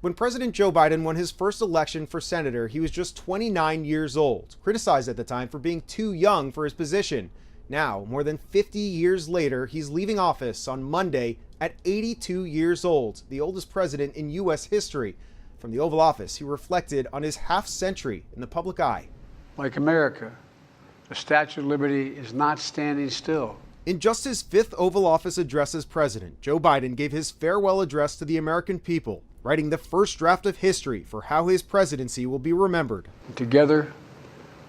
When President Joe Biden won his first election for senator, he was just 29 years old, criticized at the time for being too young for his position. Now, more than 50 years later, he's leaving office on Monday at 82 years old, the oldest president in U.S. history. From the Oval Office, he reflected on his half-century in the public eye. Like America, the Statue of Liberty is not standing still. In just his fifth Oval Office address as president, Joe Biden gave his farewell address to the American people, writing the first draft of history for how his presidency will be remembered. Together,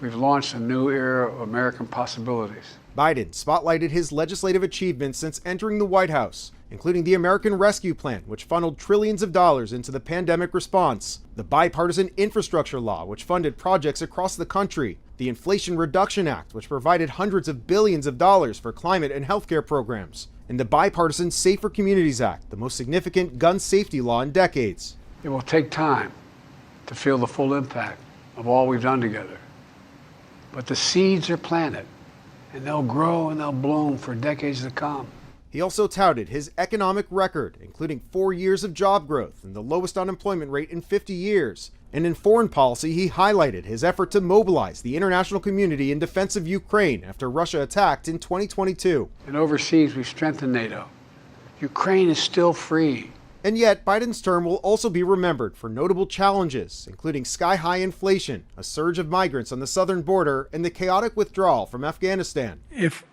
we've launched a new era of American possibilities. Biden spotlighted his legislative achievements since entering the White House, including the American Rescue Plan, which funneled trillions of dollars into the pandemic response, the bipartisan infrastructure law, which funded projects across the country, the Inflation Reduction Act, which provided hundreds of billions of dollars for climate and healthcare programs, and the bipartisan Safer Communities Act, the most significant gun safety law in decades. It will take time to feel the full impact of all we've done together. But the seeds are planted, and they'll grow and they'll bloom for decades to come. He also touted his economic record, including 4 years of job growth and the lowest unemployment rate in 50 years. And in foreign policy, he highlighted his effort to mobilize the international community in defense of Ukraine after Russia attacked in 2022. And overseas, we've strengthened NATO. Ukraine is still free. And yet, Biden's term will also be remembered for notable challenges, including sky-high inflation, a surge of migrants on the southern border, and the chaotic withdrawal from Afghanistan. If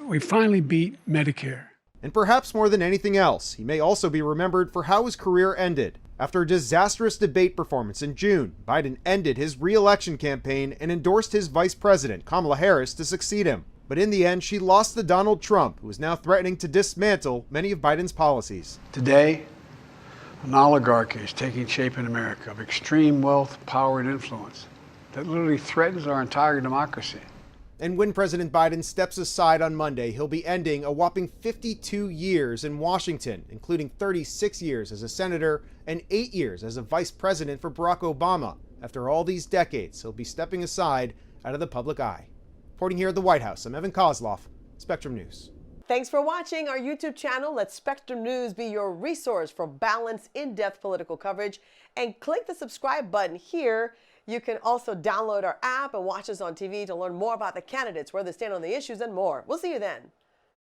we finally beat Medicare. And perhaps more than anything else, he may also be remembered for how his career ended. After a disastrous debate performance in June, Biden ended his re-election campaign and endorsed his vice president, Kamala Harris, to succeed him. But in the end, she lost to Donald Trump, who is now threatening to dismantle many of Biden's policies. Today, an oligarchy is taking shape in America of extreme wealth, power, and influence that literally threatens our entire democracy. And when President Biden steps aside on Monday, he'll be ending a whopping 52 years in Washington, including 36 years as a senator and 8 years as a vice president for Barack Obama. After all these decades, he'll be stepping aside out of the public eye. Reporting here at the White House, I'm Evan Kozloff, Spectrum News. Thanks for watching our YouTube channel. Let Spectrum News be your resource for balanced, in-depth political coverage. And click the subscribe button here. You can also download our app and watch us on TV to learn more about the candidates, where they stand on the issues, and more. We'll see you then.